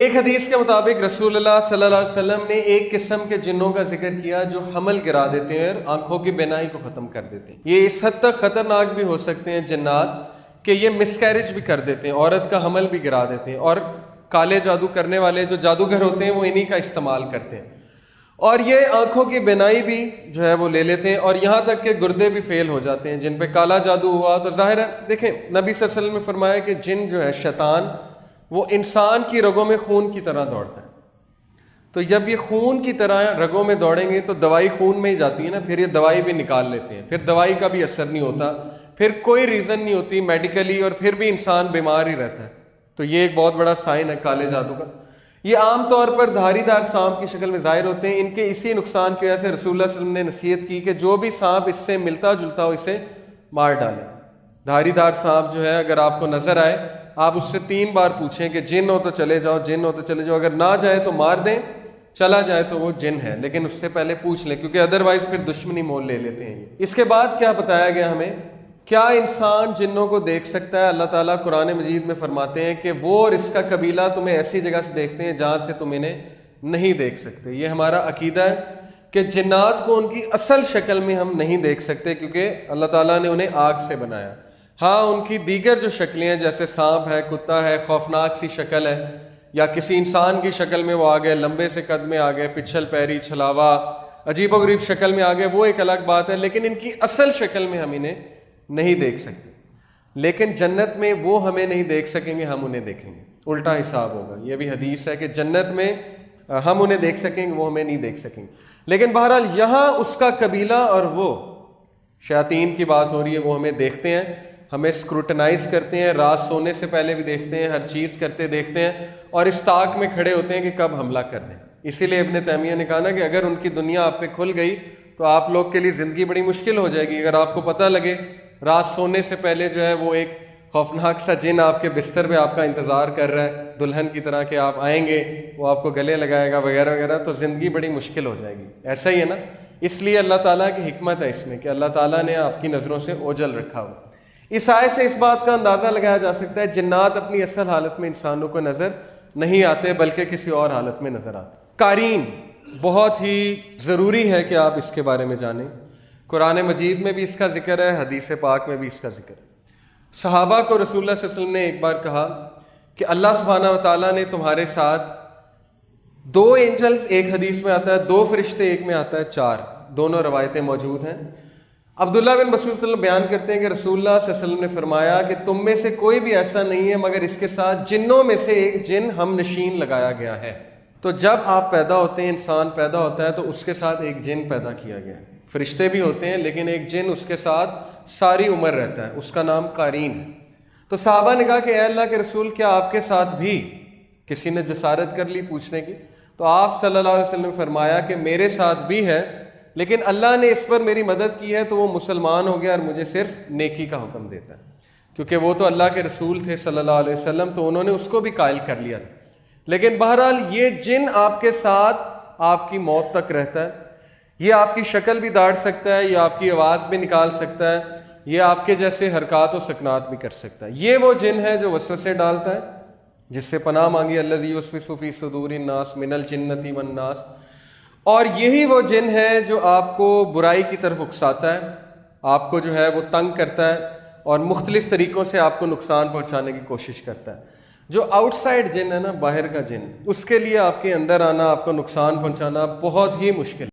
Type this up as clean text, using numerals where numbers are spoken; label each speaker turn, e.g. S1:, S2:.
S1: ایک حدیث کے مطابق رسول اللہ صلی اللہ علیہ وسلم نے ایک قسم کے جنوں کا ذکر کیا جو حمل گرا دیتے ہیں اور آنکھوں کی بینائی کو ختم کر دیتے ہیں. یہ اس حد تک خطرناک بھی ہو سکتے ہیں جنات کہ یہ مسکیریج بھی کر دیتے ہیں, عورت کا حمل بھی گرا دیتے ہیں. اور کالے جادو کرنے والے جو جادوگر ہوتے ہیں وہ انہی کا استعمال کرتے ہیں. اور یہ آنکھوں کی بینائی بھی جو ہے وہ لے لیتے ہیں, اور یہاں تک کہ گردے بھی فیل ہو جاتے ہیں جن پہ کالا جادو ہوا. تو ظاہر ہے دیکھیں نبی صلی اللہ علیہ وسلم نے فرمایا کہ جن جو ہے شیطان وہ انسان کی رگوں میں خون کی طرح دوڑتا ہے. تو جب یہ خون کی طرح رگوں میں دوڑیں گے تو دوائی خون میں ہی جاتی ہے نا, پھر یہ دوائی بھی نکال لیتے ہیں, پھر دوائی کا بھی اثر نہیں ہوتا, پھر کوئی ریزن نہیں ہوتی میڈیکلی, اور پھر بھی انسان بیمار ہی رہتا ہے. تو یہ ایک بہت بڑا سائن ہے کالے جادو کا. یہ عام طور پر دھاری دار سانپ کی شکل میں ظاہر ہوتے ہیں. ان کے اسی نقصان کی وجہ سے رسول اللہ صلی اللہ علیہ وسلم نے نصیحت کی کہ جو بھی سانپ اس سے ملتا جلتا ہو اسے مار ڈالیں. دھاری دار سانپ جو ہے اگر آپ کو نظر آئے آپ اس سے 3 بار پوچھیں کہ جن ہو تو چلے جاؤ, جن ہو تو چلے جاؤ, اگر نہ جائے تو مار دیں, چلا جائے تو وہ جن ہے, لیکن اس سے پہلے پوچھ لیں کیونکہ ادروائز پھر دشمنی مول لے لیتے ہیں. اس کے بعد کیا بتایا گیا ہمیں, کیا انسان جنوں کو دیکھ سکتا ہے؟ اللہ تعالیٰ قرآن مجید میں فرماتے ہیں کہ وہ اور اس کا قبیلہ تمہیں ایسی جگہ سے دیکھتے ہیں جہاں سے تم انہیں نہیں دیکھ سکتے. یہ ہمارا عقیدہ ہے کہ جنات کو ان کی اصل شکل میں ہم نہیں دیکھ سکتے کیونکہ اللہ تعالیٰ نے انہیں آگ سے بنایا. ہاں ان کی دیگر جو شکلیں ہیں جیسے سانپ ہے, کتا ہے, خوفناک سی شکل ہے, یا کسی انسان کی شکل میں وہ آ گئے, لمبے سے قد میں آ گئے, پچھل پیری, چھلاوا, عجیب و غریب شکل میں آ گئے, وہ ایک الگ بات ہے, لیکن ان کی اصل شکل میں ہم انہیں نہیں دیکھ سکتے. لیکن جنت میں وہ ہمیں نہیں دیکھ سکیں گے, ہم انہیں دیکھیں گے. الٹا حساب ہوگا. یہ بھی حدیث ہے کہ جنت میں ہم انہیں دیکھ سکیں گے, وہ ہمیں نہیں دیکھ سکیں گے. لیکن بہرحال یہاں اس کا قبیلہ اور وہ شیاطین کی بات ہو رہی ہے, وہ ہمیں دیکھتے ہیں, ہمیں اسکروٹنائز کرتے ہیں, رات سونے سے پہلے بھی دیکھتے ہیں, ہر چیز کرتے دیکھتے ہیں, اور اس طاق میں کھڑے ہوتے ہیں کہ کب حملہ کر دیں. اسی لیے ابن تیمیہ نے کہا نا کہ اگر ان کی دنیا آپ پہ کھل گئی تو آپ لوگ کے لیے زندگی بڑی مشکل ہو جائے گی. اگر آپ کو پتہ لگے رات سونے سے پہلے جو ہے وہ ایک خوفناک سا جن آپ کے بستر پہ آپ کا انتظار کر رہا ہے دلہن کی طرح کہ آپ آئیں گے, وہ آپ کو گلے لگائے گا وغیرہ وغیرہ, تو زندگی بڑی مشکل ہو جائے گی. ایسا ہی ہے نا. اس لیے اللہ تعالیٰ کی حکمت ہے اس میں کہ اللہ تعالیٰ نے آپ کی نظروں سے اوجھل رکھا ہو. اس آیت سے اس بات کا اندازہ لگایا جا سکتا ہے جنات اپنی اصل حالت میں انسانوں کو نظر نہیں آتے بلکہ کسی اور حالت میں نظر آتے. قارین بہت ہی ضروری ہے کہ آپ اس کے بارے میں جانیں. قرآن مجید میں بھی اس کا ذکر ہے, حدیث پاک میں بھی اس کا ذکر ہے. صحابہ کو رسول اللہ صلی اللہ علیہ وسلم نے ایک بار کہا کہ اللہ سبحانہ و تعالیٰ نے تمہارے ساتھ 2 اینجلز, ایک حدیث میں آتا ہے 2 فرشتے, ایک میں آتا ہے 4, دونوں روایتیں موجود ہیں. عبداللہ بن مسعود صلی اللہ علیہ وسلم بیان کرتے ہیں کہ رسول اللہ صلی اللہ علیہ وسلم نے فرمایا کہ تم میں سے کوئی بھی ایسا نہیں ہے مگر اس کے ساتھ جنوں میں سے ایک جن ہم نشین لگایا گیا ہے. تو جب آپ پیدا ہوتے ہیں, انسان پیدا ہوتا ہے, تو اس کے ساتھ ایک جن پیدا کیا گیا ہے. فرشتے بھی ہوتے ہیں لیکن ایک جن اس کے ساتھ ساری عمر رہتا ہے, اس کا نام قارین ہے. تو صحابہ نے کہا کہ اے اللہ کے رسول کیا آپ کے ساتھ بھی کسی نے جسارت کر لی پوچھنے کی؟ تو آپ صلی اللہ علیہ وسلم نے فرمایا کہ میرے ساتھ بھی ہے, لیکن اللہ نے اس پر میری مدد کی ہے تو وہ مسلمان ہو گیا اور مجھے صرف نیکی کا حکم دیتا ہے. کیونکہ وہ تو اللہ کے رسول تھے صلی اللہ علیہ وسلم, تو انہوں نے اس کو بھی قائل کر لیا تھا. لیکن بہرحال یہ جن آپ کے ساتھ آپ کی موت تک رہتا ہے. یہ آپ کی شکل بھی داڑ سکتا ہے, یہ آپ کی آواز بھی نکال سکتا ہے, یہ آپ کے جیسے حرکات و سکنات بھی کر سکتا ہے. یہ وہ جن ہے جو وسوسے ڈالتا ہے, جس سے پناہ مانگی الذی یوسوس فی صدور الناس من الجنۃ والناس. اور یہی وہ جن ہے جو آپ کو برائی کی طرف اکساتا ہے, آپ کو جو ہے وہ تنگ کرتا ہے اور مختلف طریقوں سے آپ کو نقصان پہنچانے کی کوشش کرتا ہے. جو آؤٹ سائڈ جن ہے نا, باہر کا جن, اس کے لیے آپ کے اندر آنا, آپ کو نقصان پہنچانا بہت ہی مشکل ہے.